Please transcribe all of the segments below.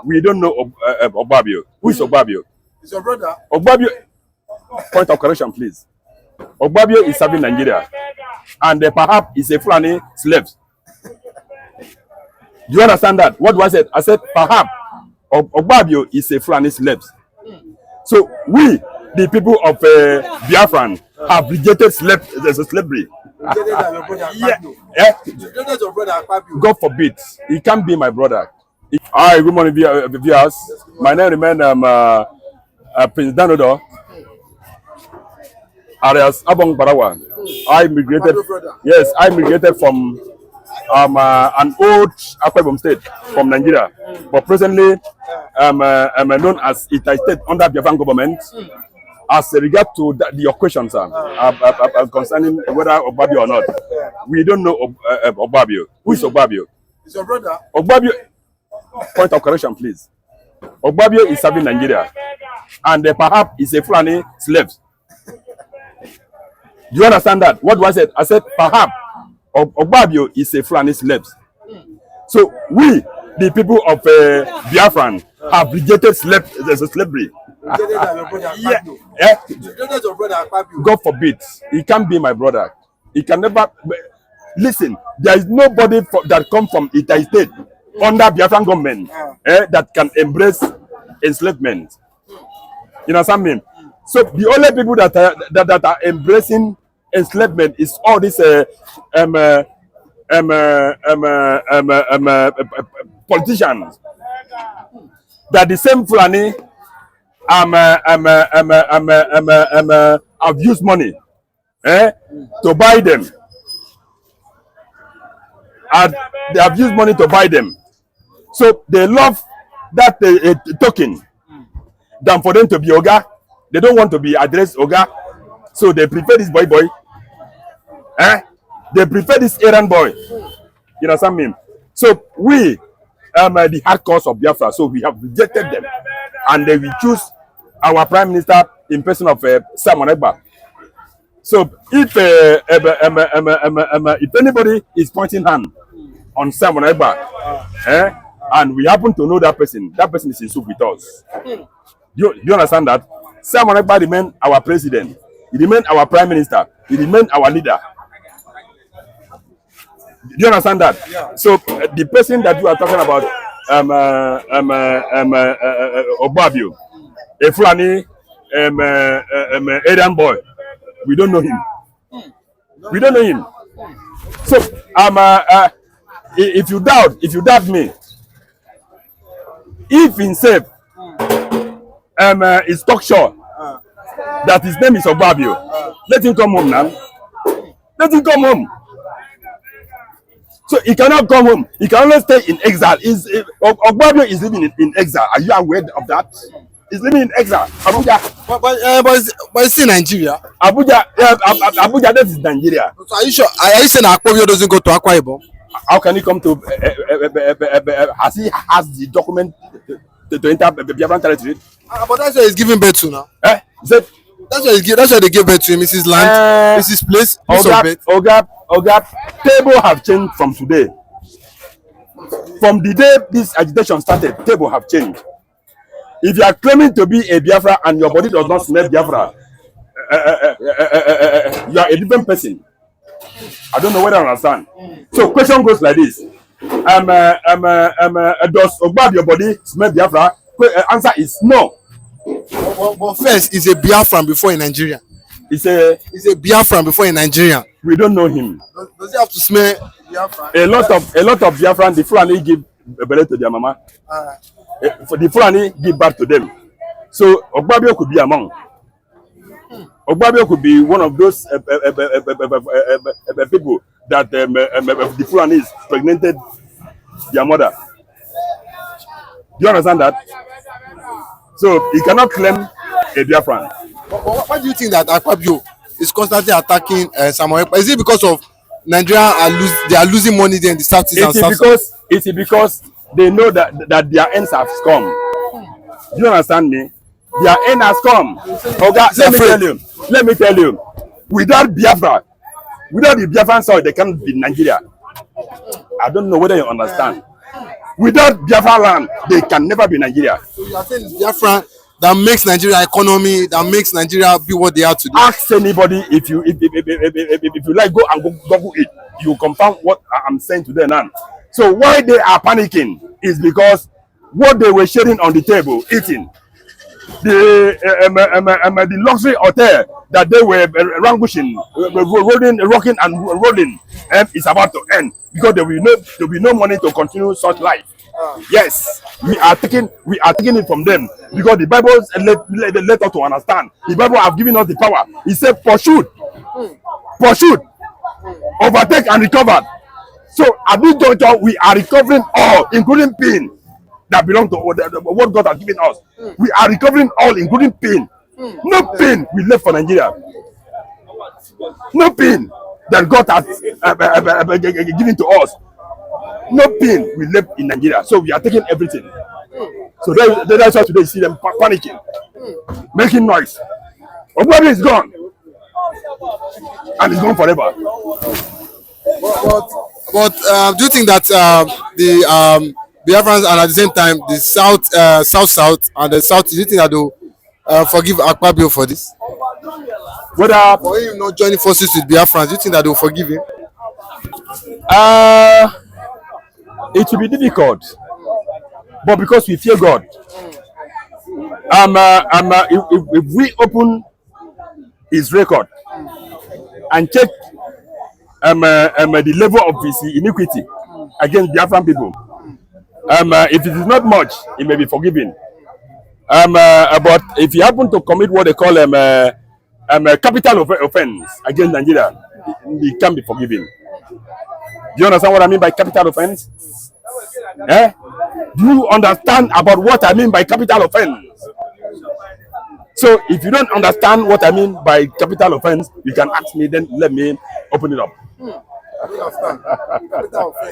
We don't know Akpabio. Who is Akpabio? It's your brother. Akpabio. Point of correction, please. Akpabio is serving Nigeria, and perhaps is a Fulani slave. Do you understand that? What was it? I said perhaps Akpabio is a Fulani slave. So we, the people of Biafran, have rejected slavery. God forbid. He can't be my brother. Hi, good morning, viewers. My name remains Prince Danodo, alias Abong Barawa. I migrated. Yes, I migrated from an old Akwa state from Nigeria, but presently I'm known as Itai State under Biafran government. As regard to your questions, concerning whether Akpabio or not, we don't know Akpabio. Who is Akpabio? It's your brother. Akpabio. Point of correction, please. Akpabio is serving Nigeria, and perhaps is a Fulani slave. Do you understand that? What was it? I said perhaps Akpabio is a Fulani slave. So we, the people of Biafran, have rejected slavery. God forbid. He can't be my brother. He can never listen. There is nobody that come from Itai State under Biafran government that can embrace enslavement. You know what I mean? So the only people that are embracing enslavement is all these politicians. That the same Fulani have used money to buy them. And they have used money to buy them. So they love that token than for them to be Oga. They don't want to be addressed Oga. So they prefer this boy. They prefer this errand boy. You know what I mean? So we the hardcore of Biafra, so we have rejected them. And then we choose our Prime Minister in person of Ekpa. So if anybody is pointing hand on Ekpa, and we happen to know that person is in soup with us. Do you understand that? Ekpa remain our president. He remain our Prime Minister. He remain our leader. Do you understand that? Yeah. So the person that you are talking about, Akpabio, a Fulani Aryan boy, we don't know him. We don't know him. So if you doubt me, if himself is talk sure that his name is Akpabio, let him come home now. Let him come home. So he cannot come home. He can only stay in exile. Akpabio is living in exile. Are you aware of that? He's living in exile. Abuja. But it's in Nigeria. Abuja, that is Nigeria. So are you sure? Are you saying Akpabio doesn't go to Akwa Ibom? How can he come to? Has he the document to enter Biafran territory? But that's why he's giving birth to now. That's why they gave birth to him. Mrs. Land, Mrs. Place. Oga, table have changed from today. From the day this agitation started, table have changed. If you are claiming to be a Biafra and your body does not smell Biafra, you are a different person. I don't know whether I understand. So question goes like this: does your body smell Biafra? Answer is no. But first, he's a Biafran before in Nigeria. He's a Biafran before in Nigeria. We don't know him. Does he have to smell Biafran? A lot of Biafran, the Fulani give belly to their mama. For the Fulani give back to them. So Akpabio could be among. Akpabio could be one of those people that the Fulani is pregnanted their mother. Do you understand that? So he cannot claim a Biafran. Why do you think that Akpabio is constantly attacking Ekpa? Is it because of Nigeria they are losing money there in the southeast and south? It's because they know that their ends have come. Do you understand me? Their end has come. Okay, let me tell you. Without Biafra, without the Biafran soil, they can't be Nigeria. I don't know whether you understand. Without Biafra land, they can never be Nigeria. So you are saying it's Biafra that makes Nigeria economy, that makes Nigeria be what they are today. Ask anybody if you like, go and Google it. You confirm what I'm saying today now. So why they are panicking is because what they were sharing on the table, eating, the luxury hotel that they were languishing, rocking and rolling, is about to end because there will be no money to continue such life. Yes, we are taking it from them because the Bible let us to understand. The Bible have given us the power. He said, "Pursued, overtake and recover." So at this juncture, we are recovering all, including pain that belong to what God has given us. We are recovering all, including pain. No pain we left for Nigeria. No pain that God has given to us. No pain we left in Nigeria. So we are taking everything. So that's why today you see them panicking, making noise. Akpabio is gone. And it's gone forever. But do you think that the Biafrans and at the same time the South and the South, do you think that they'll forgive Akpabio for this? Whether for him not joining forces with Biafrans, do you think that they'll forgive him? It will be difficult, but because we fear God, if we open his record and check the level of his iniquity against Biafran people, if it is not much, it may be forgiven. But if you happen to commit what they call capital offense against Nigeria, it can be forgiven. Do you understand what I mean by capital offense? Eh? Do you understand about what I mean by capital offense? So if you don't understand what I mean by capital offense, you can ask me, then let me open it up.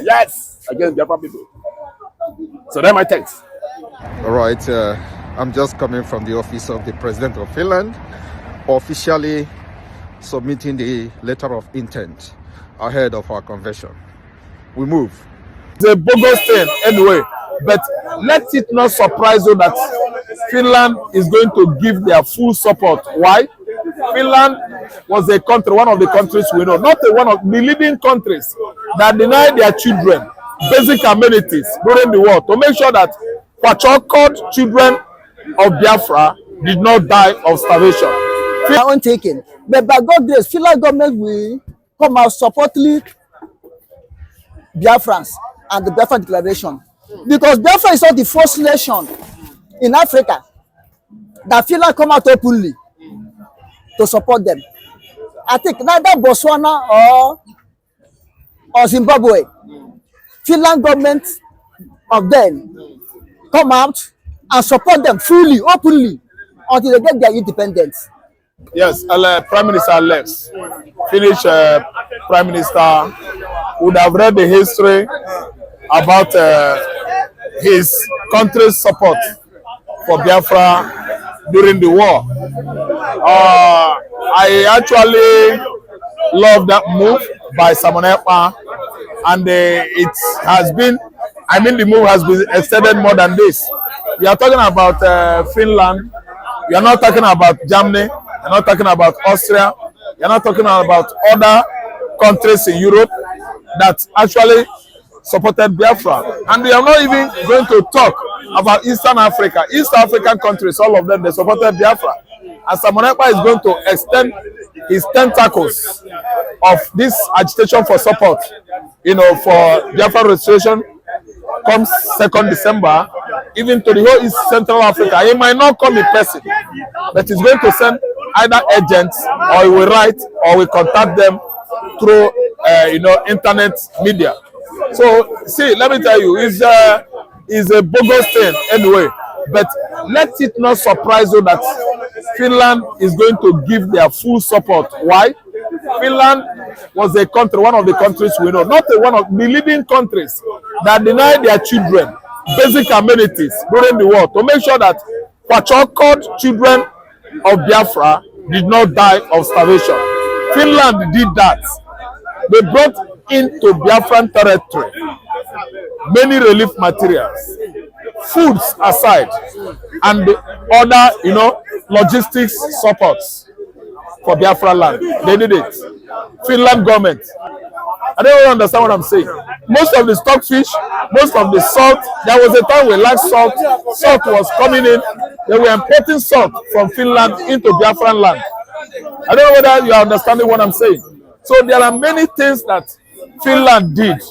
Yes, against Biafra people. So that's my text. All right, I'm just coming from the office of the President of Finland, officially submitting the letter of intent ahead of our convention. We move. It's a bogus thing anyway, but let it not surprise you that Finland is going to give their full support. Why? Finland was a country, one of the countries we know, not one of the leading countries that deny their children basic amenities during the war to make sure that Kwachokored children of Biafra did not die of starvation. Our own taking, but by God's grace, Finland government will come out supporting Biafrans and the Biafra Declaration, because Biafra is not the first nation in Africa that Finland come out openly to support them. I think neither Botswana or Zimbabwe, Finland government of them come out and support them fully, openly, until they get their independence. Yes, Prime Minister Alex, Finnish Prime Minister, would have read the history about his country's support for Biafra during the war. I actually love that move by Ekpa, and it has been, I mean, the move has been extended more than this. We are talking about Finland, we are not talking about Germany, we are not talking about Austria, we are not talking about other countries in Europe that actually supported Biafra. And we are not even going to talk about Eastern Africa. East African countries, all of them, they supported Biafra. And Ekpa is going to extend his tentacles of this agitation for support, you know, for Biafra restoration comes 2nd December, even to the whole East Central Africa. He might not come in person, but he's going to send either agents, or he will write, or we contact them through internet media. So see, let me tell you, it's a bogus thing anyway, but let it not surprise you that Finland is going to give their full support. Why? Finland was a country, one of the countries we know, not one of the leading countries that deny their children basic amenities during the war to make sure that Kwachokored children of Biafra did not die of starvation. Finland did that. They brought into Biafran territory many relief materials, foods aside, and the other, logistics supports for Biafra land. They did it. Finland government. I don't really understand what I'm saying. Most of the stockfish, most of the salt, there was a time we lacked salt. Salt was coming in. They were importing salt from Finland into Biafran land. I don't know whether you are understanding what I'm saying. So there are many things that Finland did,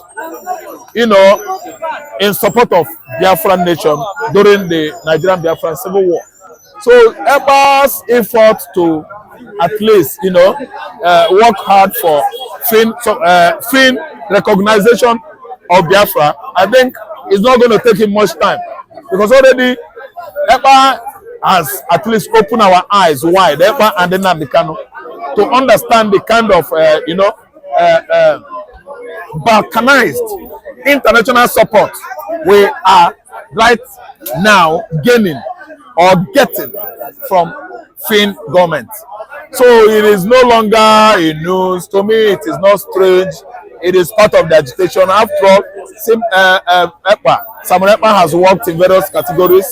in support of Biafran nation during the Nigerian Biafran Civil War. So Ekpa's effort to at least, work hard for Finn recognition of Biafra, I think it's not going to take him much time, because already Ekpa has at least opened our eyes wide, Ekpa and nnamdikanu, to understand the kind of, balkanized international support we are right now gaining or getting from Finn government. So it is no longer a news. To me, it is not strange. It is part of the agitation. After all, Ekpa has worked in various categories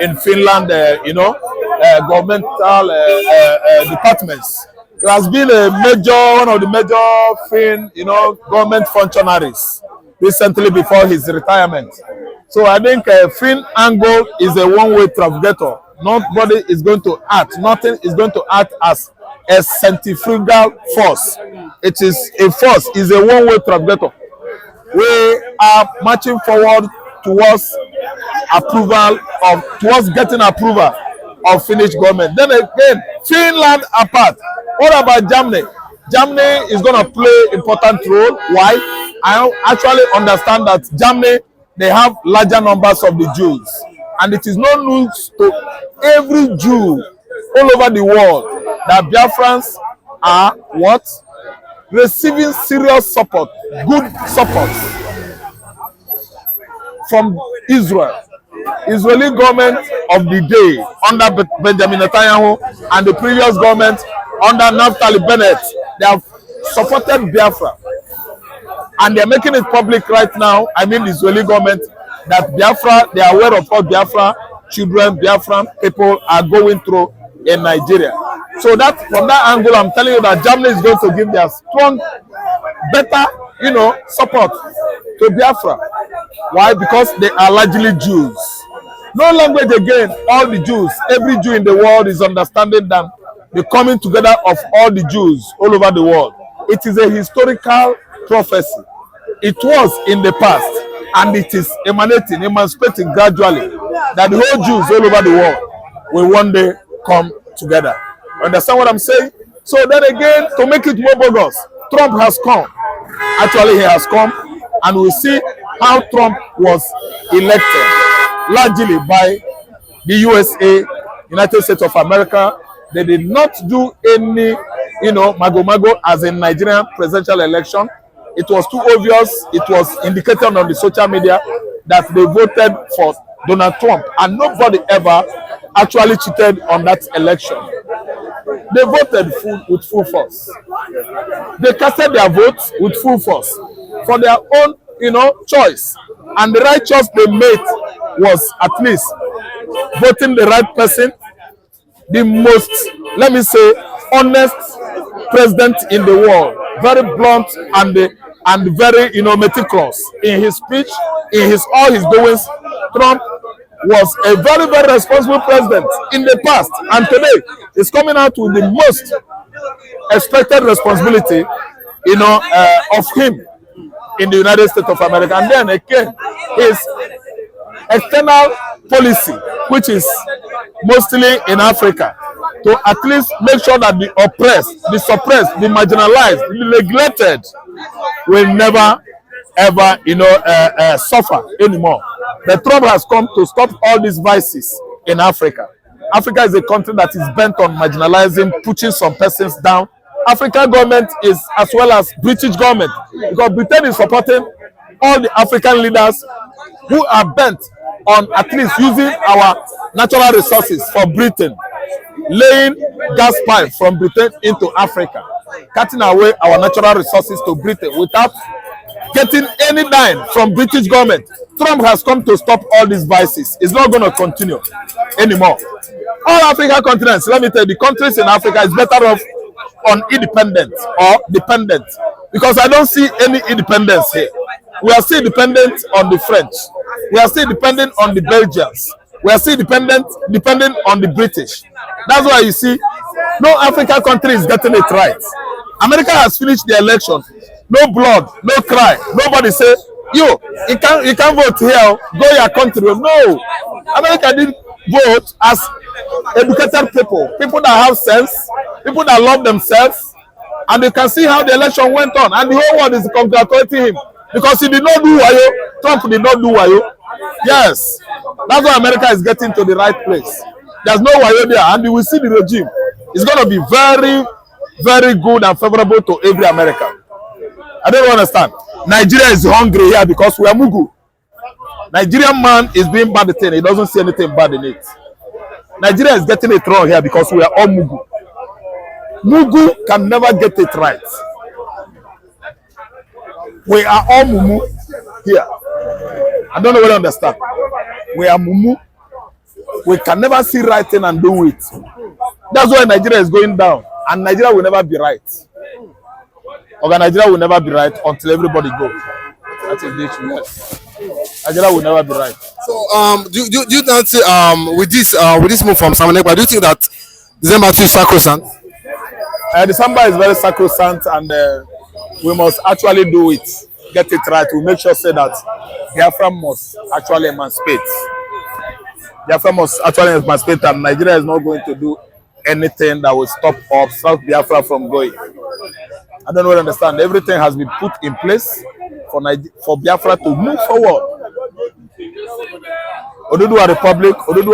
in Finland, governmental departments. He has been one of the major Finn, government functionaries recently before his retirement. So I think Finn angle is a one-way navigator. Nobody is going to act. Nothing is going to act as a centrifugal force. It is a force. Is a one-way navigator. We are marching forward towards getting approval of Finnish government. Then again, Finland apart. What about Germany? Germany is going to play important role. Why? I actually understand that Germany, they have larger numbers of the Jews, and it is no news to every Jew all over the world that Biafrans are what? Receiving serious support, good support from Israel. Israeli government of the day under Benjamin Netanyahu and the previous government under Naftali Bennett, they have supported Biafra, and they are making it public right now. I mean, the Israeli government, that Biafra, they are aware of what Biafra children, Biafran people are going through in Nigeria. So that from that angle, I'm telling you that Germany is going to give their strong, better, support to Biafra. Why? Because they are largely Jews. No language again. All the Jews, every Jew in the world is understanding that the coming together of all the Jews all over the world. It is a historical prophecy. It was in the past, and it is emancipating gradually, that the whole Jews all over the world will one day come together. Understand what I'm saying? So then again, to make it more bogus, Trump has come. Actually, he has come, and we'll see how Trump was elected, largely by the USA, United States of America. They did not do any, mago as in Nigerian presidential election. It was too obvious. It was indicated on the social media that they voted for Donald Trump, and nobody ever actually cheated on that election. They voted with full force. They casted their votes with full force for their own, choice. And the right choice they made was at least voting the right person, the most, let me say, honest president in the world, very blunt and very, meticulous in his speech, in all his doings. Trump was a very, very responsible president in the past, and today is coming out with the most expected responsibility, of him in the United States of America. And then again, his external policy, which is mostly in Africa, to at least make sure that the oppressed, the suppressed, the marginalized, the neglected will never ever suffer anymore. But Trump has come to stop all these vices in Africa. Africa is a country that is bent on marginalizing, pushing some persons down. African government is as well as British government, because Britain is supporting all the African leaders who are bent on at least using our natural resources for Britain, laying gas pipes from Britain into Africa, cutting away our natural resources to Britain without getting any dime from British government. Trump has come to stop all these vices. It's not going to continue anymore. All African continents, let me tell you, the countries in Africa is better off on independent or dependent, because I don't see any independence here. We are still dependent on the French. We are still dependent on the Belgians. We are still dependent on the British. That's why you see no African country is getting it right. America has finished the election. No blood, no cry. Nobody say, you can't vote here. Go your country. No. America didn't vote as educated people that have sense, people that love themselves, and you can see how the election went on, and the whole world is congratulating him because he did not do wayo. Trump did not do wayo. Yes, that's why America is getting to the right place. There's no wayo there, and you will see the regime. It's going to be very, very good and favorable to every American. I don't understand. Nigeria is hungry here because we are mugu. Nigerian man is doing bad thing. He doesn't see anything bad in it. Nigeria is getting it wrong here because we are all mugu. Mugu can never get it right. We are all mumu here. I don't know whether you understand. We are mumu. We can never see right thing and do it. That's why Nigeria is going down. And Nigeria will never be right. Okay, Nigeria will never be right until everybody goes. That is the issue. Yes. Nigeria will never be right. So, do you think with this move from Simon Ekpa, do you think that December 2 is sacrosanct? December is very sacrosanct, and we must actually do it, get it right. We make sure say that Biafra must actually emancipate. Biafra must actually emancipate, and Nigeria is not going to do anything that will stop Biafra from going. I don't really understand. Everything has been put in place for Biafra to move forward. Oduduwa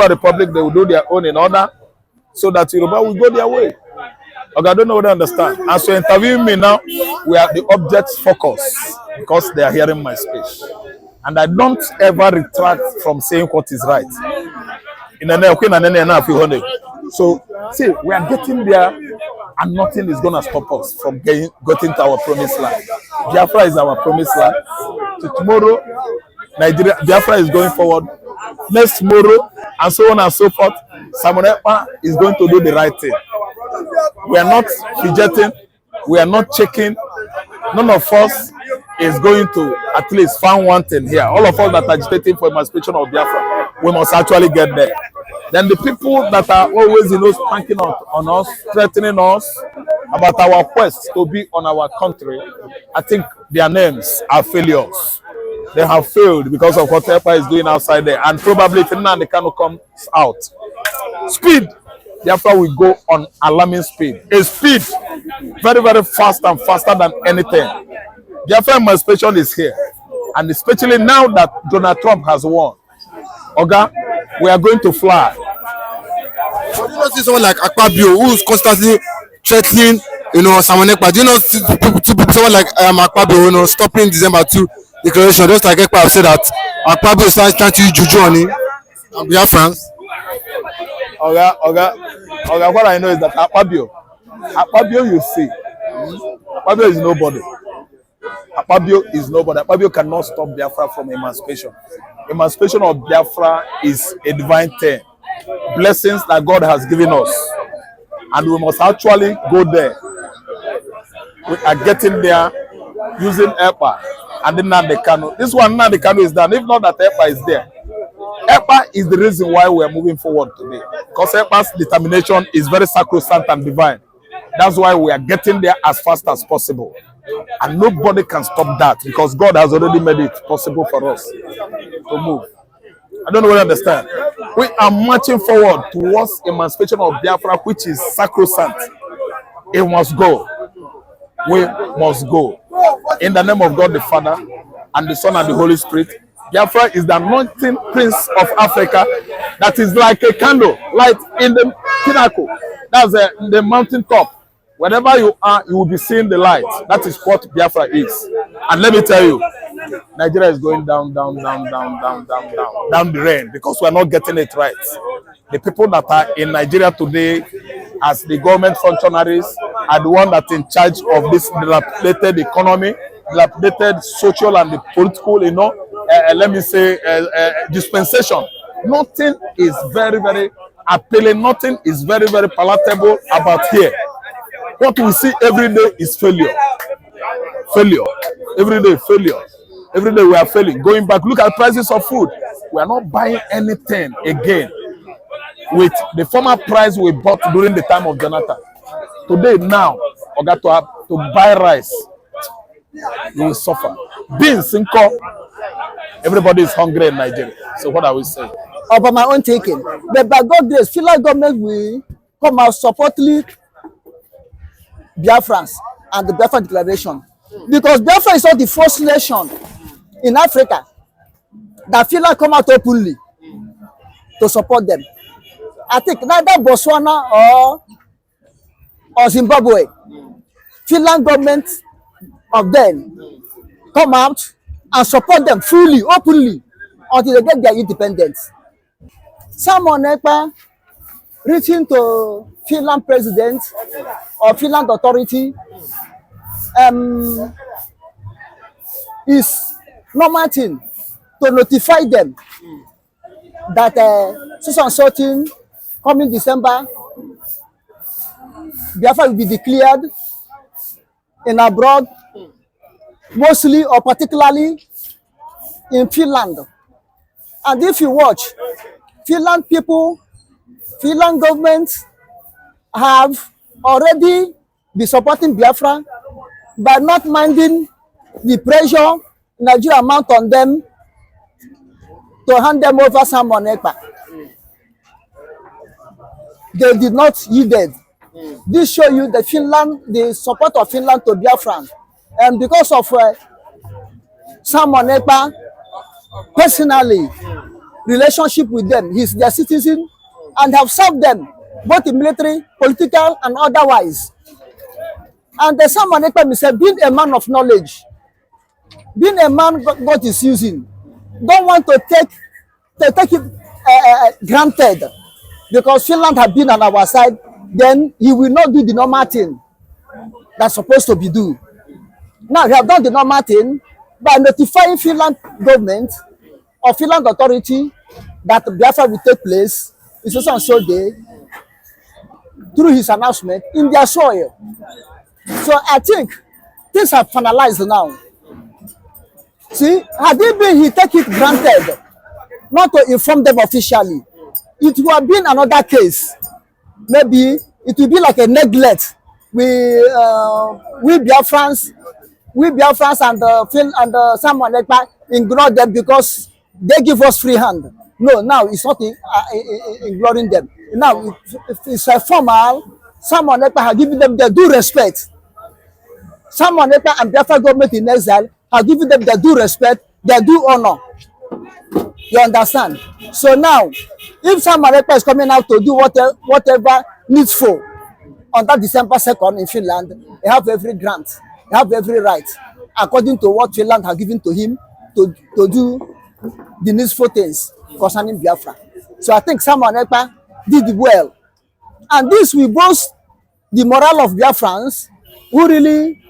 Republic, they will do their own in order so that Yoruba will go their way. Okay, I don't know what I understand. As you're interviewing me now, we are the objects focus because they are hearing my speech. And I don't ever retract from saying what is right. So, see, we are getting there and nothing is going to stop us from getting to our promised land. Biafra is our promised land. So tomorrow, Biafra is going forward. Next tomorrow, and so on and so forth, Simon Ekpa is going to do the right thing. We are not fidgeting. We are not checking. None of us is going to at least find one thing here. All of us that are agitating for emancipation of Biafra, we must actually get there. Then the people that are always, spanking on us, threatening us about our quest to be on our country, I think their names are failures. They have failed because of what Ekpa is doing outside there. And probably if nnamdikanu comes out, speed, Biafra will go on alarming speed. A speed very, very fast and faster than anything. Biafra emancipation is here. And especially now that Donald Trump has won, Oga, we are going to fly. But do you not see someone like Akpabio who is constantly threatening, Simon Ekpa? Do you not see someone like Akpabio, stopping December 2 declaration, just like Ekpa have said that Akpabio is trying to use juju on him and Biafrans? Oga, what I know is that Akpabio, you see, Akpabio is nobody. Akpabio is nobody. Akpabio cannot stop Biafra from emancipation. Emancipation of Biafra is a divine thing. Blessings that God has given us. And we must actually go there. We are getting there using Ekpa and then nnamdikanu. This one, nnamdikanu is done. If not that Ekpa is there. Ekpa is the reason why we are moving forward today. Because Ekpa's determination is very sacrosanct and divine. That's why we are getting there as fast as possible. And nobody can stop that because God has already made it possible for us to move. I don't know what I understand. We are marching forward towards emancipation of Biafra, which is sacrosanct. It must go. We must go. In the name of God the Father, and the Son, and the Holy Spirit. Biafra is the anointing prince of Africa that is like a candle, light in the pinnacle. That's the mountain top. Wherever you are, you will be seeing the light. That is what Biafra is. And let me tell you, Nigeria is going down the rain because we are not getting it right. The people that are in Nigeria today as the government functionaries are the ones that are in charge of this dilapidated economy dilapidated social and the political, let me say, dispensation. Nothing is very, very appealing. Nothing is very, very palatable about here. What we see every day is failure. Failure. Every day, failure. Every day we are failing. Going back, look at prices of food. We are not buying anything again with the former price we bought during the time of Jonathan. Today, now, we got to buy rice. You will suffer. Beans, everybody is hungry in Nigeria. So what are we saying? About my own taking, but by God's grace, Finland government will come out supportly Biafrans and the Biafra declaration, because Biafra is not the first nation in Africa that Finland come out openly to support them. I think neither Botswana or Zimbabwe, Finland government of them come out and support them fully, openly, until they get their independence. Someone Ekpa reaching to Finland president or Finland authority is normal thing to notify them that so and so thing coming December, Biafra will be declared in abroad, mostly or particularly in Finland. And if you watch, Finland people, Finland government have already been supporting Biafra by not minding the pressure Nigeria mount on them to hand them over someone Ekpa. They did not yield it. This show you the Finland, the support of Finland to Biafra, and because of someone Ekpa personally relationship with them, he's their citizen and have served them both in military, political, and otherwise. And the Samuel Ekpa himself, being a man of knowledge, being a man God is using, don't want to take it granted, because Finland have been on our side. Then he will not do the normal thing that's supposed to be do. Now he have done the normal thing by notifying Finland government or Finland authority that Biafra will take place is also on so day through his announcement in their soil. So I think things are finalized now. See, had it been he take it granted not to inform them officially, it would have been another case. Maybe it will be like a neglect. We Biafrans and someone like that ignore them because they give us free hand. No, now it's not ignoring them. Now it's a formal. Someone like that have given them their due respect. Someone like that and Biafra government in exile have given them their due respect, their due honor. You understand? So now, if someone like that is coming out to do whatever needful on that December 2nd in Finland, they have every grant, they have every right, according to what Finland has given to him to do the needful things concerning Biafra. So I think Samuel Ekpa did well. And this will boost the morale of Biafrans who really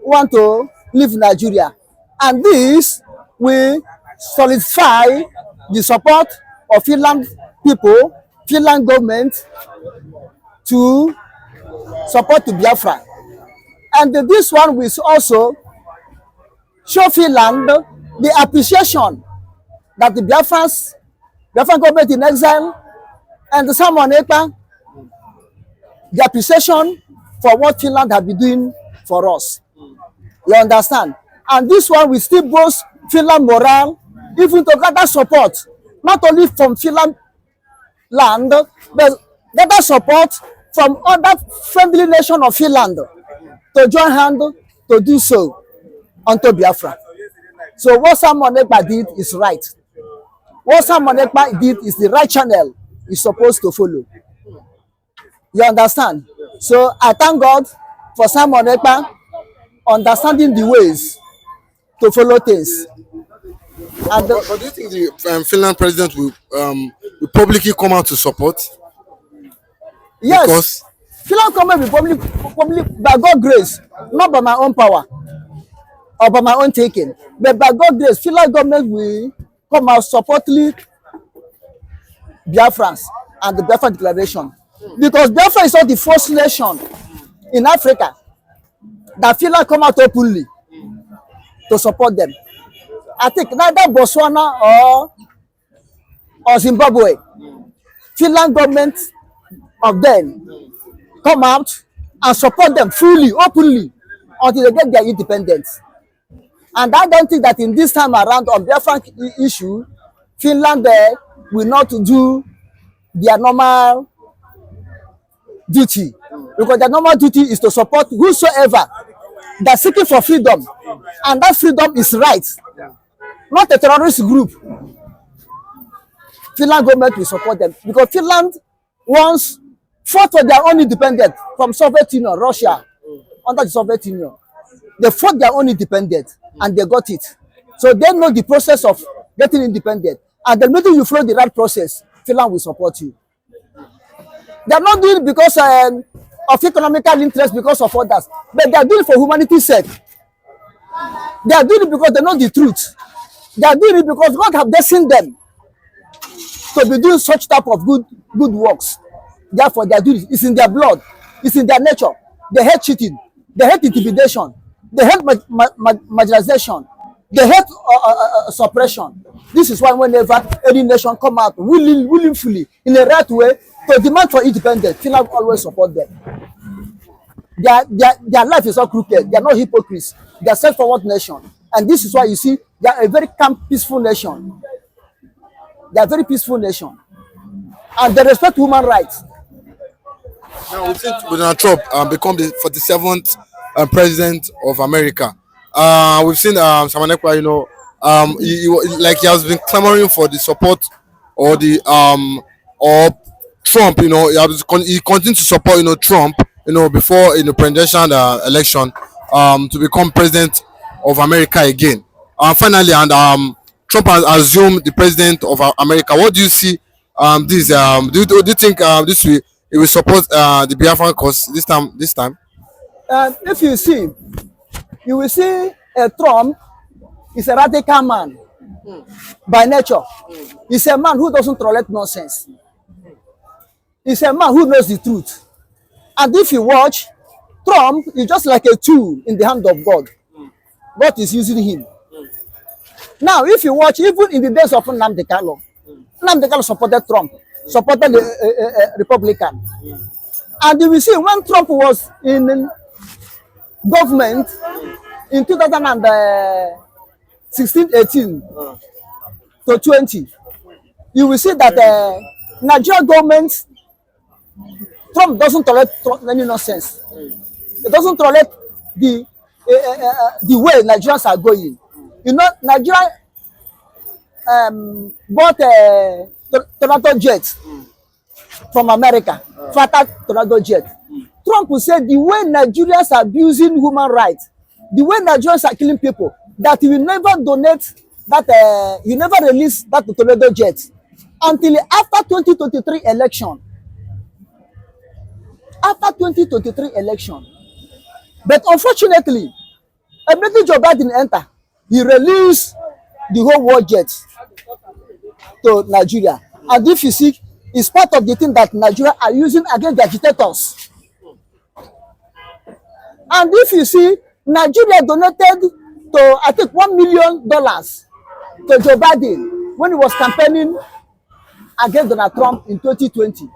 want to leave Nigeria. And this will solidify the support of Finland people, Finland government to support to Biafra. And this one will also show Finland the appreciation that the Biafran government in exile and the Samuel Ekpa, the appreciation for what Finland have been doing for us. You understand? And this one will still boost Finland morale, even to gather support, not only from Finland land, but gather support from other friendly nations of Finland to join hand to do so unto Biafra. So what Samuel Ekpa did is right. What Samuel Ekpa did is the right channel he's supposed to follow. You understand? So I thank God for Samuel Ekpa understanding the ways to follow things. And but do you think the Finland president will publicly come out to support? yes, Because Finland government will public by God's grace, not by my own power. or by my own taking. But by God's grace, Finland government will come out supportly Biafrans and the Biafra declaration. Because Biafra is not the first nation in Africa that Finland come out openly to support them. I think neither Botswana or Zimbabwe, Finland government of them come out and support them fully, openly, until they get their independence. And I don't think that in this time around on Biafra issue, Finland will not do their normal duty, because their normal duty is to support whosoever that's seeking for freedom, and that freedom is right, not a terrorist group. Finland government will support them because Finland once fought for their own independence from Soviet Union, Russia, under the Soviet Union. They fought their own independence and they got it. So they know the process of getting independent. And the minute you follow the right process, Finland will support you. They are not doing it because of economical interest, because of others, but they are doing it for humanity's sake. They are doing it because they know the truth. They are doing it because God has destined them to be doing such type of good works. Therefore, they are doing it. It's in their blood. It's in their nature. They hate cheating. They hate intimidation. They hate marginalization. They hate suppression. This is why whenever any nation come out willingly, in a right way, to demand for independence, Finland always support them. Their life is not crooked. They are not hypocrites. They are self-forward nation. And this is why you see they are a very calm, peaceful nation. They are a very peaceful nation. And they respect human rights. Now, we think Donald Trump become the 47th president of America. We've seen Simon Ekpa, he has been clamoring for the support or the or Trump. He continued to support Trump. Before in the presidential election to become president of America again. Finally, Trump has assumed the president of America. What do you see this? Do you think this will support the Biafran cause this time? If you see, you will see Trump is a radical man by nature. He's a man who doesn't tolerate nonsense. He's a man who knows the truth. And if you watch, Trump is just like a tool in the hand of God. God is using him. Now, if you watch, even in the days of nnamdikanu, nnamdikanu supported Trump, supported the Republican. And you will see when Trump was in government in 2016-18 to 20, you will see that Nigerian government, Trump doesn't tolerate any nonsense. It doesn't tolerate the way Nigerians are going. Nigeria bought a Tornado jet from America, fatter Tornado jet. Trump will say the way Nigerians are abusing human rights, the way Nigerians are killing people, that he will never donate that, he never release that Tornado jet until after 2023 election. After 2023 election. But unfortunately, immediately Joe Biden enter, he released the whole war jet to Nigeria. And if you see, it's part of the thing that Nigeria are using against the agitators. And if you see, Nigeria donated to, I think, $1 million to Joe Biden when he was campaigning against Donald Trump in 2020.